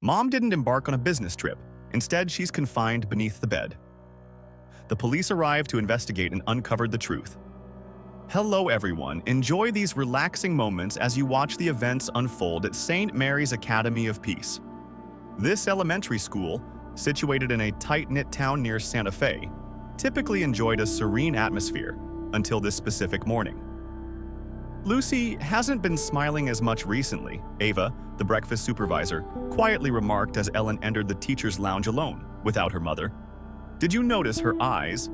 Mom didn't embark on a business trip. Instead, she's confined beneath the bed. The police arrived to investigate and uncovered the truth. Hello everyone, enjoy these relaxing moments as you watch the events unfold at St. Mary's Academy of Peace. This elementary school, situated in a tight-knit town near Santa Fe, typically enjoyed a serene atmosphere until this specific morning. Lucy hasn't been smiling as much recently, Ava, the breakfast supervisor, quietly remarked as Ellen entered the teacher's lounge alone, without her mother. Did you notice her eyes?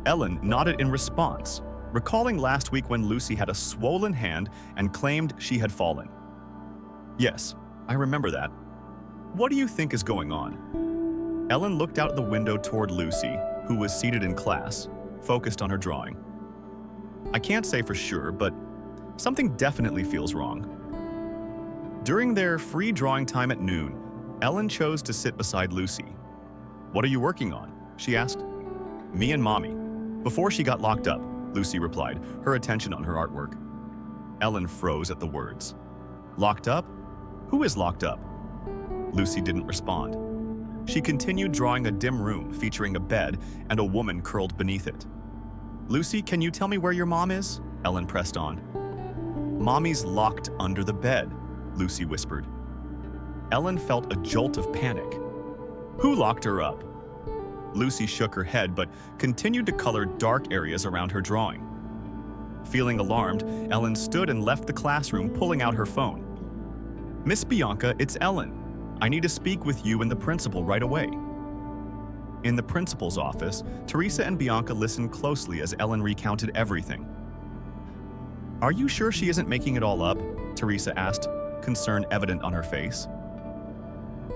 Ellen nodded in response, recalling last week when Lucy had a swollen hand and claimed she had fallen. Yes, I remember that. What do you think is going on? Ellen looked out the window toward Lucy, who was seated in class, focused on her drawing. I can't say for sure, but something definitely feels wrong. During their free drawing time at noon, Ellen chose to sit beside Lucy. What are you working on? She asked. Me and Mommy. Before she got locked up, Lucy replied, her attention on her artwork. Ellen froze at the words. Locked up? Who is locked up? Lucy didn't respond. She continued drawing a dim room featuring a bed and a woman curled beneath it. Lucy, can you tell me where your mom is? Ellen pressed on. Mommy's locked under the bed, Lucy whispered. Ellen felt a jolt of panic. Who locked her up? Lucy shook her head but continued to color dark areas around her drawing. Feeling alarmed, Ellen stood and left the classroom, pulling out her phone. Miss Bianca, it's Ellen. I need to speak with you and the principal right away. In the principal's office, Teresa and Bianca listened closely as Ellen recounted everything. Are you sure she isn't making it all up? Teresa asked, concern evident on her face.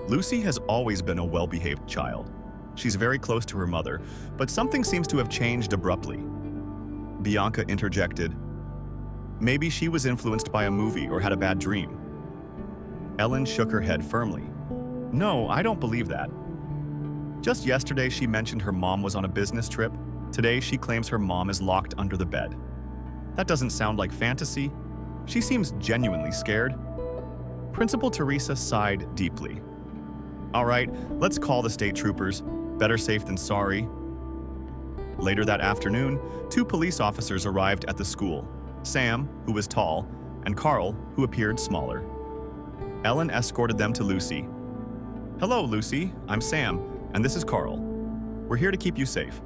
Lucy has always been a well-behaved child. She's very close to her mother, but something seems to have changed abruptly. Bianca interjected. Maybe she was influenced by a movie or had a bad dream. Ellen shook her head firmly. No, I don't believe that. Just yesterday she mentioned her mom was on a business trip. Today she claims her mom is locked under the bed. That doesn't sound like fantasy. She seems genuinely scared. Principal Teresa sighed deeply. All right, let's call the state troopers. Better safe than sorry. Later that afternoon, 2 police officers arrived at the school. Sam, who was tall, and Carl, who appeared smaller. Ellen escorted them to Lucy. Hello, Lucy. I'm Sam, and this is Carl. We're here to keep you safe.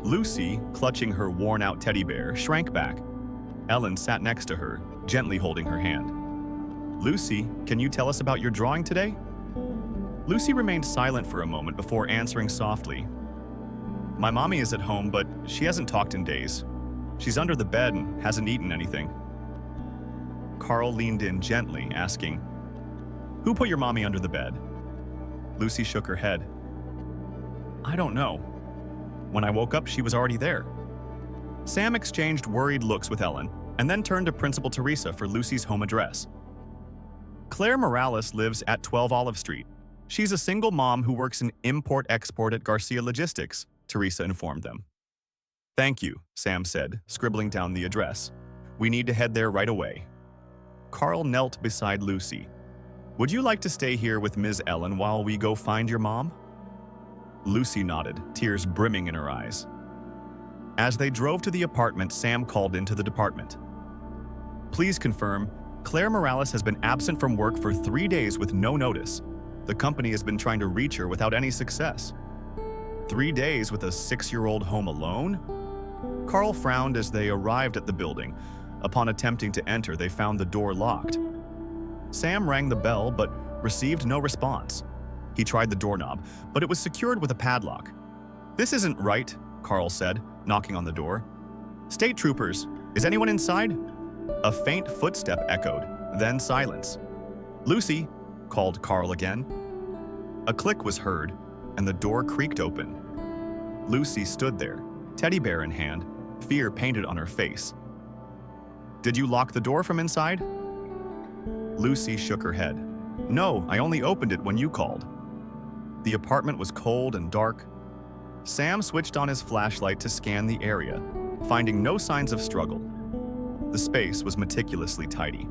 Lucy, clutching her worn-out teddy bear, shrank back. Ellen sat next to her, gently holding her hand. Lucy, can you tell us about your drawing today? Lucy remained silent for a moment before answering softly. My mommy is at home, but she hasn't talked in days. She's under the bed and hasn't eaten anything. Carl leaned in gently, asking, Who put your mommy under the bed? Lucy shook her head. I don't know. When I woke up, she was already there. Sam exchanged worried looks with Ellen, and then turned to Principal Teresa for Lucy's home address. Claire Morales lives at 12 Olive Street. She's a single mom who works in import-export at Garcia Logistics, Teresa informed them. Thank you, Sam said, scribbling down the address. We need to head there right away. Carl knelt beside Lucy. Would you like to stay here with Ms. Ellen while we go find your mom? Lucy nodded, tears brimming in her eyes. As they drove to the apartment, Sam called into the department. Please confirm, Claire Morales has been absent from work for 3 days with no notice. The company has been trying to reach her without any success. 3 days with a 6-year-old home alone? Carl frowned as they arrived at the building. Upon attempting to enter, they found the door locked. Sam rang the bell but received no response. He tried the doorknob, but it was secured with a padlock. This isn't right, Carl said, knocking on the door. State troopers, is anyone inside? A faint footstep echoed, then silence. Lucy, called Carl again. A click was heard, and the door creaked open. Lucy stood there, teddy bear in hand, fear painted on her face. Did you lock the door from inside? Lucy shook her head. No, I only opened it when you called. The apartment was cold and dark. Sam switched on his flashlight to scan the area, finding no signs of struggle. The space was meticulously tidy.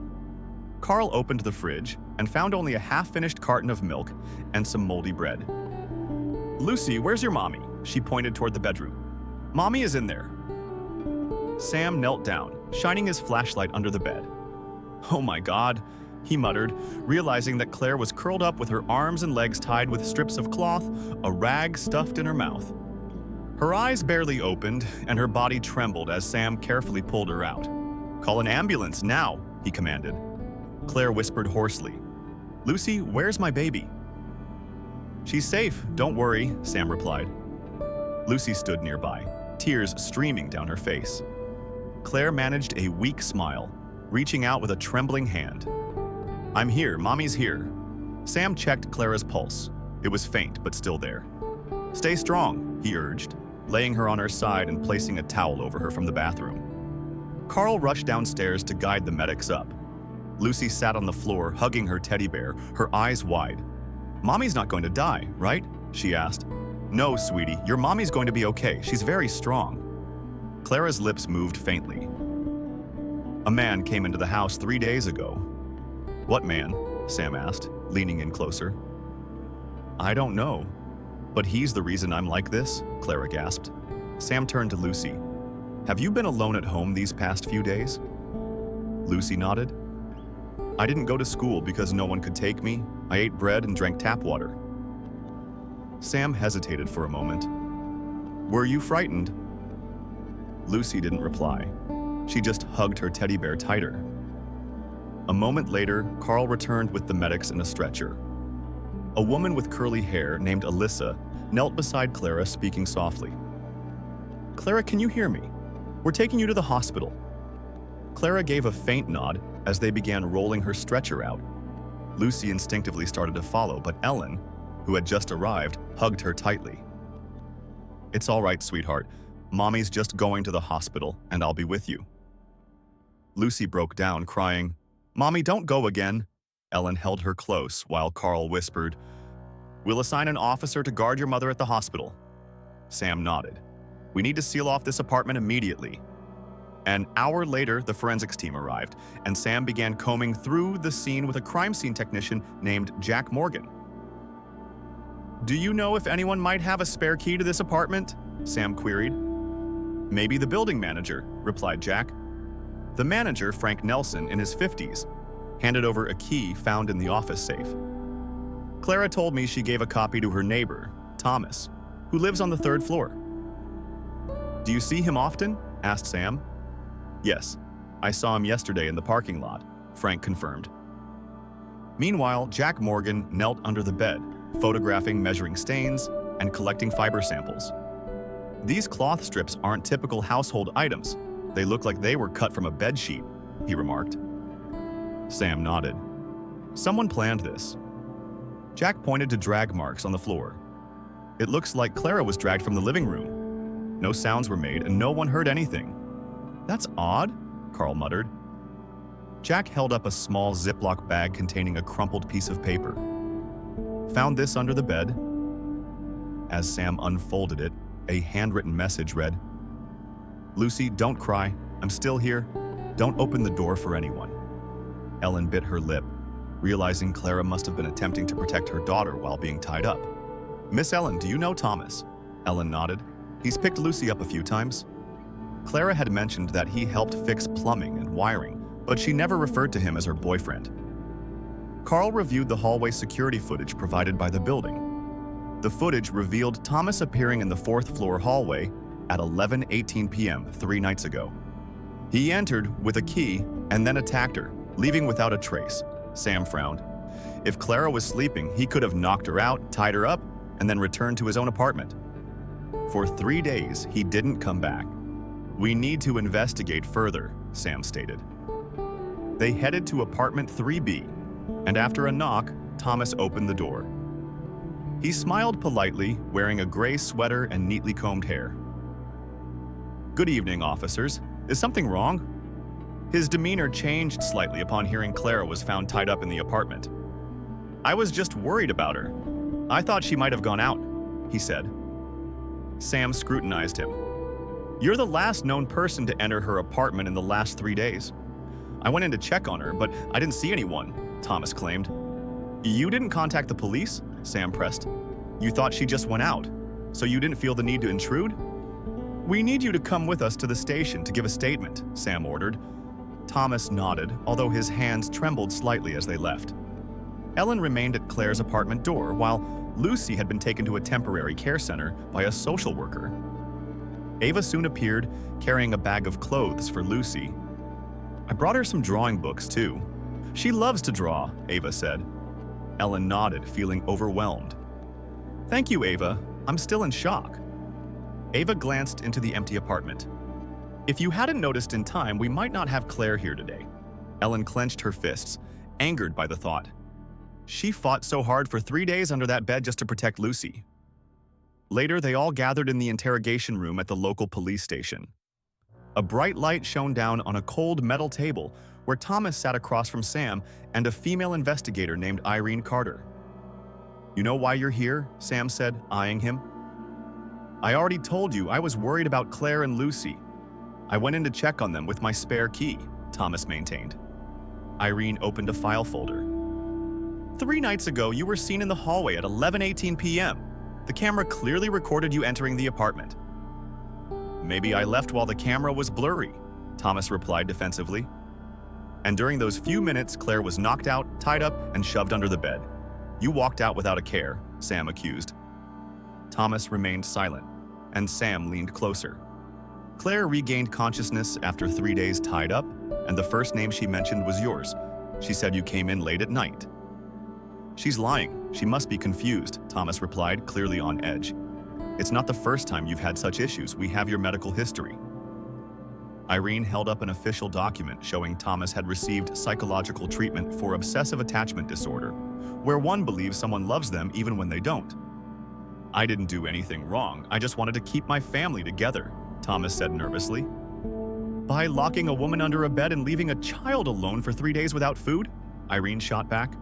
Carl opened the fridge and found only a half-finished carton of milk and some moldy bread. "Lucy, where's your mommy?" She pointed toward the bedroom. "Mommy is in there." Sam knelt down, shining his flashlight under the bed. "Oh my God," he muttered, realizing that Claire was curled up with her arms and legs tied with strips of cloth, a rag stuffed in her mouth. Her eyes barely opened, and her body trembled as Sam carefully pulled her out. "Call an ambulance, now," he commanded. Claire whispered hoarsely, "Lucy, where's my baby?" "She's safe, don't worry," Sam replied. Lucy stood nearby, tears streaming down her face. Claire managed a weak smile, reaching out with a trembling hand. "I'm here, Mommy's here." Sam checked Clara's pulse. It was faint, but still there. "Stay strong," he urged, laying her on her side and placing a towel over her from the bathroom. Carl rushed downstairs to guide the medics up. Lucy sat on the floor, hugging her teddy bear, her eyes wide. "Mommy's not going to die, right?" she asked. "No, sweetie, your mommy's going to be okay. She's very strong." Clara's lips moved faintly. "A man came into the house 3 days ago." "What man?" Sam asked, leaning in closer. "I don't know, but he's the reason I'm like this," Clara gasped. Sam turned to Lucy. "Have you been alone at home these past few days?" Lucy nodded. "I didn't go to school because no one could take me. I ate bread and drank tap water." Sam hesitated for a moment. "Were you frightened?" Lucy didn't reply. She just hugged her teddy bear tighter. A moment later, Carl returned with the medics in a stretcher. A woman with curly hair named Alyssa knelt beside Clara, speaking softly. "Clara, can you hear me? We're taking you to the hospital." Clara gave a faint nod as they began rolling her stretcher out. Lucy instinctively started to follow, but Ellen, who had just arrived, hugged her tightly. "It's all right, sweetheart. Mommy's just going to the hospital, and I'll be with you." Lucy broke down, crying, "Mommy, don't go again." Ellen held her close while Carl whispered, "We'll assign an officer to guard your mother at the hospital." Sam nodded. "We need to seal off this apartment immediately." An hour later, the forensics team arrived, and Sam began combing through the scene with a crime scene technician named Jack Morgan. "Do you know if anyone might have a spare key to this apartment?" Sam queried. "Maybe the building manager," replied Jack. The manager, Frank Nelson, in his 50s, handed over a key found in the office safe. "Clara told me she gave a copy to her neighbor, Thomas, who lives on the 3rd floor." "Do you see him often?" asked Sam. "Yes, I saw him yesterday in the parking lot," Frank confirmed. Meanwhile, Jack Morgan knelt under the bed, photographing measuring stains and collecting fiber samples. "These cloth strips aren't typical household items. They look like they were cut from a bedsheet," he remarked. Sam nodded. "Someone planned this." Jack pointed to drag marks on the floor. "It looks like Clara was dragged from the living room. No sounds were made and no one heard anything." "That's odd," Carl muttered. Jack held up a small Ziploc bag containing a crumpled piece of paper. "Found this under the bed." As Sam unfolded it, a handwritten message read, "Lucy, don't cry. I'm still here. Don't open the door for anyone." Ellen bit her lip, realizing Clara must have been attempting to protect her daughter while being tied up. "Miss Ellen, do you know Thomas?" Ellen nodded. "He's picked Lucy up a few times." Clara had mentioned that he helped fix plumbing and wiring, but she never referred to him as her boyfriend. Carl reviewed the hallway security footage provided by the building. The footage revealed Thomas appearing in the 4th floor hallway at 11:18 p.m. 3 nights ago. He entered with a key and then attacked her, leaving without a trace. Sam frowned. If Clara was sleeping, he could have knocked her out, tied her up, and then returned to his own apartment. For 3 days, he didn't come back. "We need to investigate further," Sam stated. They headed to apartment 3B, and after a knock, Thomas opened the door. He smiled politely, wearing a gray sweater and neatly combed hair. "Good evening, officers. Is something wrong?" His demeanor changed slightly upon hearing Clara was found tied up in the apartment. "I was just worried about her. I thought she might have gone out," he said. Sam scrutinized him. "You're the last known person to enter her apartment in the last 3 days. I went in to check on her, but I didn't see anyone, Thomas claimed. You didn't contact the police? Sam pressed. You thought she just went out, so you didn't feel the need to intrude? We need you to come with us to the station to give a statement, Sam ordered. Thomas nodded, although his hands trembled slightly as they left. Ellen remained at Claire's apartment door, while Lucy had been taken to a temporary care center by a social worker. Ava soon appeared, carrying a bag of clothes for Lucy. I brought her some drawing books, too. She loves to draw, Ava said. Ellen nodded, feeling overwhelmed. Thank you, Ava. I'm still in shock. Ava glanced into the empty apartment. If you hadn't noticed in time, we might not have Claire here today. Ellen clenched her fists, angered by the thought. She fought so hard for 3 days under that bed just to protect Lucy. Later, they all gathered in the interrogation room at the local police station. A bright light shone down on a cold metal table where Thomas sat across from Sam and a female investigator named Irene Carter. You know why you're here? Sam said, eyeing him. I already told you I was worried about Claire and Lucy. I went in to check on them with my spare key, Thomas maintained. Irene opened a file folder. 3 nights ago, you were seen in the hallway at 11:18 p.m. The camera clearly recorded you entering the apartment. Maybe I left while the camera was blurry, Thomas replied defensively. And during those few minutes, Claire was knocked out, tied up, and shoved under the bed. You walked out without a care, Sam accused. Thomas remained silent, and Sam leaned closer. Claire regained consciousness after 3 days tied up, and the first name she mentioned was yours. She said you came in late at night. She's lying. She must be confused, Thomas replied, clearly on edge. It's not the first time you've had such issues. We have your medical history. Irene held up an official document showing Thomas had received psychological treatment for obsessive attachment disorder, where one believes someone loves them even when they don't. I didn't do anything wrong. I just wanted to keep my family together, Thomas said nervously. By locking a woman under a bed and leaving a child alone for 3 days without food? Irene shot back.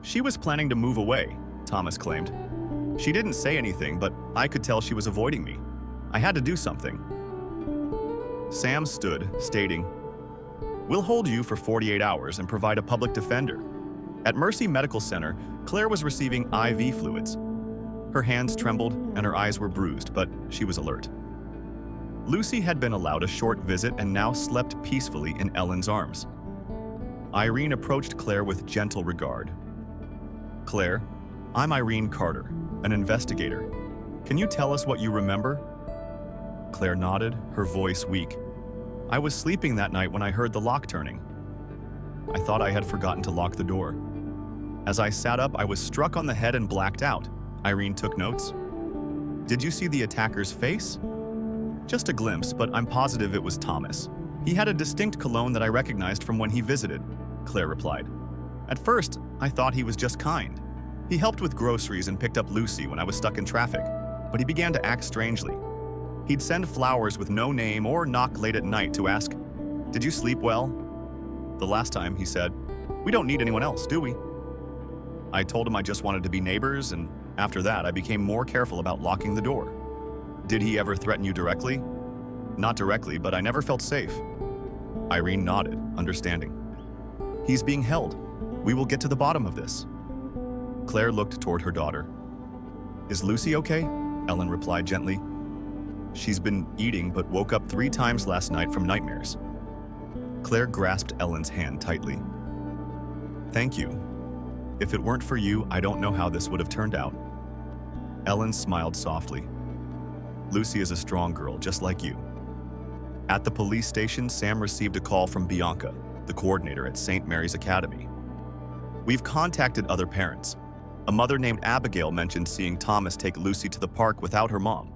She was planning to move away, Thomas claimed. She didn't say anything, but I could tell she was avoiding me. I had to do something. Sam stood, stating, We'll hold you for 48 hours and provide a public defender. At Mercy Medical Center, Claire was receiving IV fluids. Her hands trembled and her eyes were bruised, but she was alert. Lucy had been allowed a short visit and now slept peacefully in Ellen's arms. Irene approached Claire with gentle regard. Claire, I'm Irene Carter, an investigator. Can you tell us what you remember? Claire nodded, her voice weak. I was sleeping that night when I heard the lock turning. I thought I had forgotten to lock the door. As I sat up, I was struck on the head and blacked out. Irene took notes. Did you see the attacker's face? Just a glimpse, but I'm positive it was Thomas. He had a distinct cologne that I recognized from when he visited, Claire replied. At first, I thought he was just kind. He helped with groceries and picked up Lucy when I was stuck in traffic, but he began to act strangely. He'd send flowers with no name or knock late at night to ask, Did you sleep well? The last time, he said, We don't need anyone else, do we? I told him I just wanted to be neighbors, and after that, I became more careful about locking the door. Did he ever threaten you directly? Not directly, but I never felt safe. Irene nodded, understanding. He's being held. We will get to the bottom of this. Claire looked toward her daughter. Is Lucy okay? Ellen replied gently. She's been eating but woke up 3 times last night from nightmares. Claire grasped Ellen's hand tightly. Thank you. If it weren't for you, I don't know how this would have turned out. Ellen smiled softly. Lucy is a strong girl, just like you. At the police station, Sam received a call from Bianca, the coordinator at St. Mary's Academy. We've contacted other parents. A mother named Abigail mentioned seeing Thomas take Lucy to the park without her mom.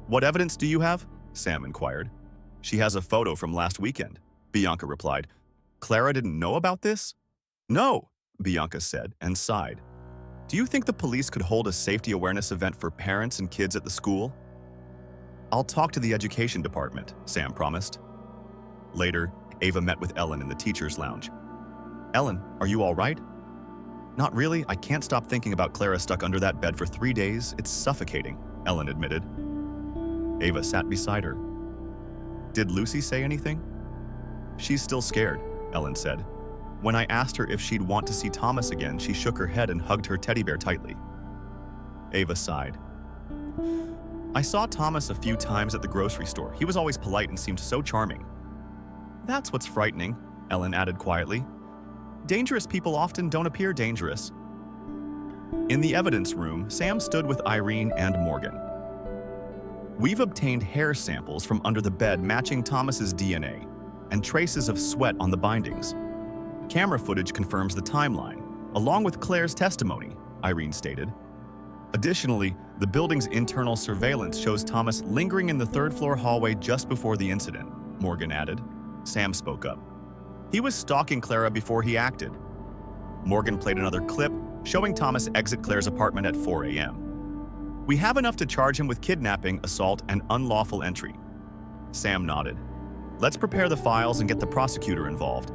What evidence do you have? Sam inquired. She has a photo from last weekend, Bianca replied. Clara didn't know about this? No, Bianca said and sighed. Do you think the police could hold a safety awareness event for parents and kids at the school? I'll talk to the education department, Sam promised. Later, Ava met with Ellen in the teacher's lounge. Ellen, are you all right? Not really. I can't stop thinking about Clara stuck under that bed for 3 days. It's suffocating, Ellen admitted. Ava sat beside her. Did Lucy say anything? She's still scared. Ellen said. When I asked her if she'd want to see Thomas again, she shook her head and hugged her teddy bear tightly. Ava sighed. I saw Thomas a few times at the grocery store. He was always polite and seemed so charming. That's what's frightening, Ellen added quietly. Dangerous people often don't appear dangerous. In the evidence room, Sam stood with Irene and Morgan. We've obtained hair samples from under the bed matching Thomas's DNA and traces of sweat on the bindings. Camera footage confirms the timeline, along with Claire's testimony, Irene stated. Additionally, the building's internal surveillance shows Thomas lingering in the third-floor hallway just before the incident, Morgan added. Sam spoke up. He was stalking Clara before he acted. Morgan played another clip, showing Thomas exit Claire's apartment at 4 a.m. We have enough to charge him with kidnapping, assault, and unlawful entry. Sam nodded. Let's prepare the files and get the prosecutor involved.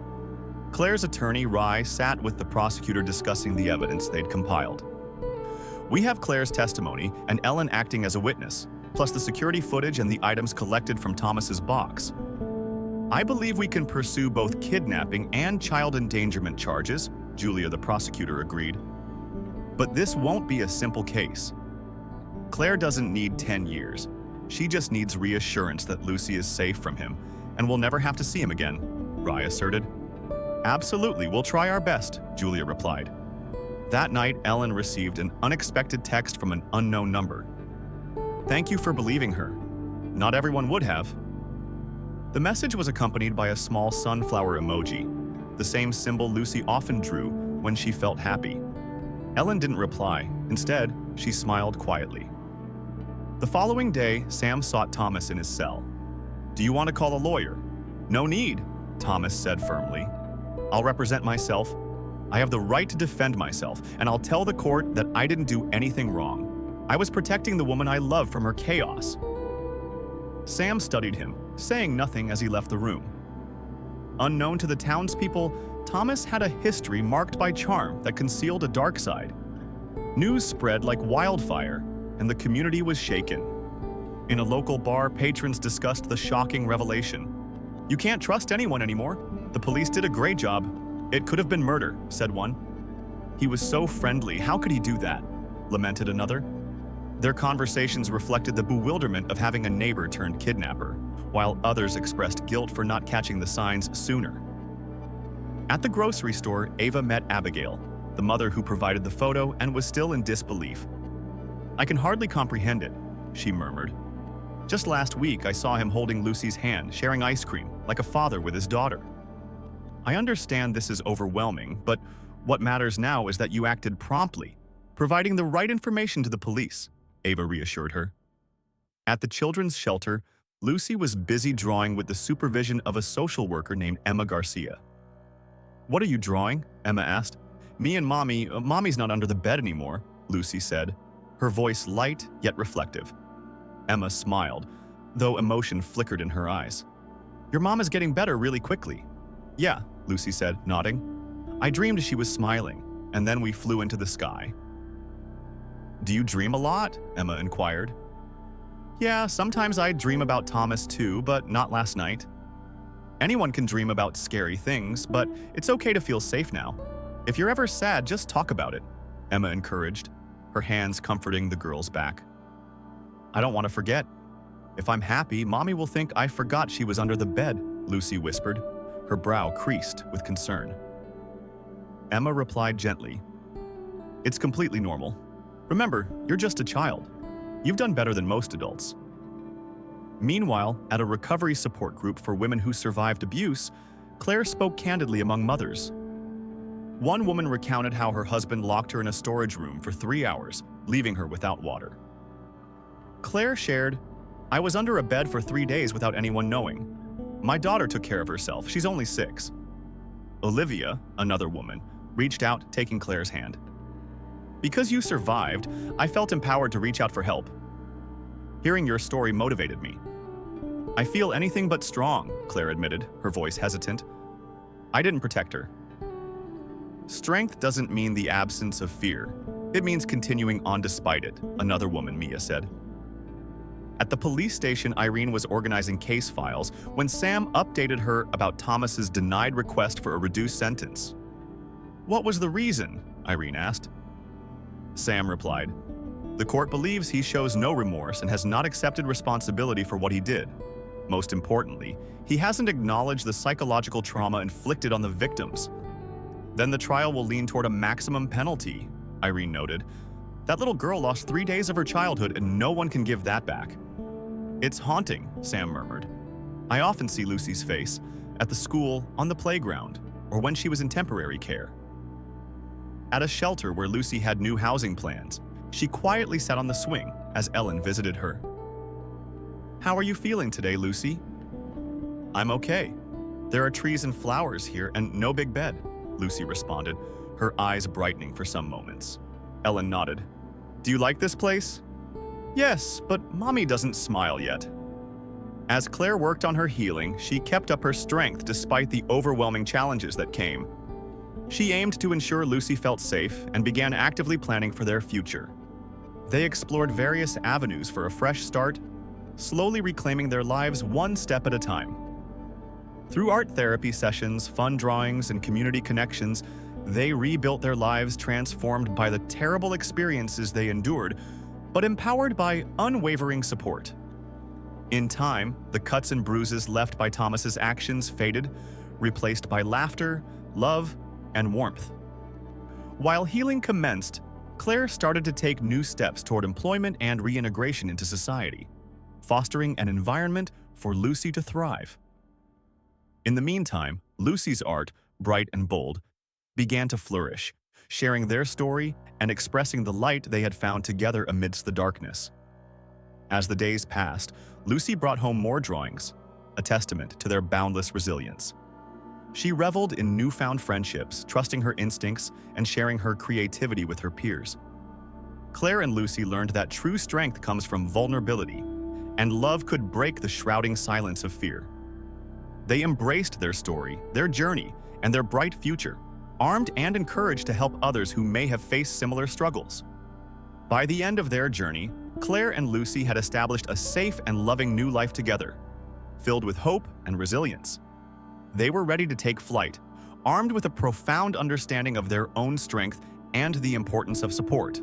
Claire's attorney, Rye, sat with the prosecutor discussing the evidence they'd compiled. We have Claire's testimony and Ellen acting as a witness, plus the security footage and the items collected from Thomas's box. I believe we can pursue both kidnapping and child endangerment charges, Julia, the prosecutor, agreed. But this won't be a simple case. Claire doesn't need 10 years. She just needs reassurance that Lucy is safe from him and will never have to see him again, Rye asserted. Absolutely, we'll try our best, Julia replied. That night, Ellen received an unexpected text from an unknown number. Thank you for believing her. Not everyone would have. The message was accompanied by a small sunflower emoji, the same symbol Lucy often drew when she felt happy. Ellen didn't reply. Instead, she smiled quietly. The following day, Sam sought Thomas in his cell. Do you want to call a lawyer? No need, Thomas said firmly. I'll represent myself. I have the right to defend myself, and I'll tell the court that I didn't do anything wrong. I was protecting the woman I love from her chaos. Sam studied him, saying nothing as he left the room. Unknown to the townspeople, Thomas had a history marked by charm that concealed a dark side. News spread like wildfire, and the community was shaken. In a local bar, patrons discussed the shocking revelation. You can't trust anyone anymore. The police did a great job. It could have been murder, said one. He was so friendly, how could he do that? Lamented another. Their conversations reflected the bewilderment of having a neighbor turned kidnapper, while others expressed guilt for not catching the signs sooner. At the grocery store, Ava met Abigail, the mother who provided the photo, and was still in disbelief. I can hardly comprehend it, she murmured. Just last week, I saw him holding Lucy's hand, sharing ice cream, like a father with his daughter. I understand this is overwhelming, but what matters now is that you acted promptly, providing the right information to the police, Ava reassured her. At the children's shelter, Lucy was busy drawing with the supervision of a social worker named Emma Garcia. What are you drawing? Emma asked. Me and Mommy's not under the bed anymore, Lucy said, her voice light yet reflective. Emma smiled, though emotion flickered in her eyes. Your mom is getting better really quickly. Yeah, Lucy said, nodding. I dreamed she was smiling, and then we flew into the sky. Do you dream a lot? Emma inquired. Yeah, sometimes I dream about Thomas too, but not last night. Anyone can dream about scary things, but it's okay to feel safe now. If you're ever sad, just talk about it, Emma encouraged, her hands comforting the girl's back. I don't want to forget. If I'm happy, Mommy will think I forgot she was under the bed, Lucy whispered, her brow creased with concern. Emma replied gently. It's completely normal. Remember, you're just a child. You've done better than most adults. Meanwhile, at a recovery support group for women who survived abuse, Claire spoke candidly among mothers. One woman recounted how her husband locked her in a storage room for 3 hours, leaving her without water. Claire shared, I was under a bed for 3 days without anyone knowing. My daughter took care of herself. She's only 6. Olivia, another woman, reached out, taking Claire's hand. Because you survived, I felt empowered to reach out for help. Hearing your story motivated me. I feel anything but strong, Claire admitted, her voice hesitant. I didn't protect her. Strength doesn't mean the absence of fear. It means continuing on despite it, another woman, Mia, said. At the police station, Irene was organizing case files when Sam updated her about Thomas's denied request for a reduced sentence. "What was the reason?" Irene asked. Sam replied, "The court believes he shows no remorse and has not accepted responsibility for what he did. Most importantly, he hasn't acknowledged the psychological trauma inflicted on the victims." "Then the trial will lean toward a maximum penalty," Irene noted. "That little girl lost 3 days of her childhood and no one can give that back." "It's haunting," Sam murmured. "I often see Lucy's face, at the school, on the playground, or when she was in temporary care. At a shelter where Lucy had new housing plans, she quietly sat on the swing as Ellen visited her. "How are you feeling today, Lucy?" "I'm okay. There are trees and flowers here and no big bed," Lucy responded, her eyes brightening for some moments. Ellen nodded. "Do you like this place?" "Yes, but Mommy doesn't smile yet." As Claire worked on her healing, she kept up her strength despite the overwhelming challenges that came. She aimed to ensure Lucy felt safe and began actively planning for their future. They explored various avenues for a fresh start, slowly reclaiming their lives one step at a time. Through art therapy sessions, fun drawings, and community connections, they rebuilt their lives transformed by the terrible experiences they endured, but empowered by unwavering support. In time, the cuts and bruises left by Thomas's actions faded, replaced by laughter, love, and warmth. While healing commenced, Claire started to take new steps toward employment and reintegration into society, fostering an environment for Lucy to thrive. In the meantime, Lucy's art, bright and bold, began to flourish, sharing their story and expressing the light they had found together amidst the darkness. As the days passed, Lucy brought home more drawings, a testament to their boundless resilience. She reveled in newfound friendships, trusting her instincts and sharing her creativity with her peers. Claire and Lucy learned that true strength comes from vulnerability, and love could break the shrouding silence of fear. They embraced their story, their journey, and their bright future, armed and encouraged to help others who may have faced similar struggles. By the end of their journey, Claire and Lucy had established a safe and loving new life together, filled with hope and resilience. They were ready to take flight, armed with a profound understanding of their own strength and the importance of support.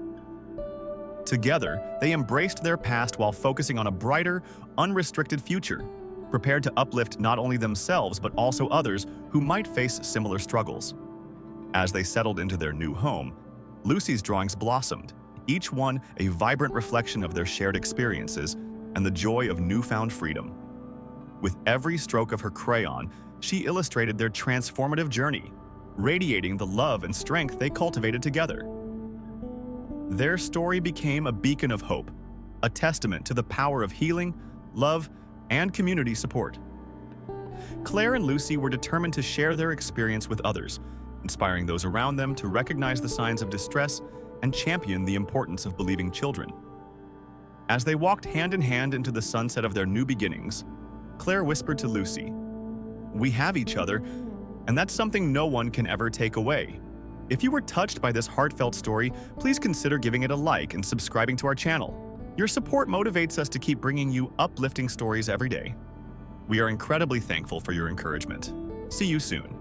Together, they embraced their past while focusing on a brighter, unrestricted future, prepared to uplift not only themselves but also others who might face similar struggles. As they settled into their new home, Lucy's drawings blossomed, each one a vibrant reflection of their shared experiences and the joy of newfound freedom. With every stroke of her crayon, she illustrated their transformative journey, radiating the love and strength they cultivated together. Their story became a beacon of hope, a testament to the power of healing, love, and community support. Claire and Lucy were determined to share their experience with others, inspiring those around them to recognize the signs of distress and champion the importance of believing children. As they walked hand in hand into the sunset of their new beginnings, Claire whispered to Lucy, "We have each other, and that's something no one can ever take away." If you were touched by this heartfelt story, please consider giving it a like and subscribing to our channel. Your support motivates us to keep bringing you uplifting stories every day. We are incredibly thankful for your encouragement. See you soon.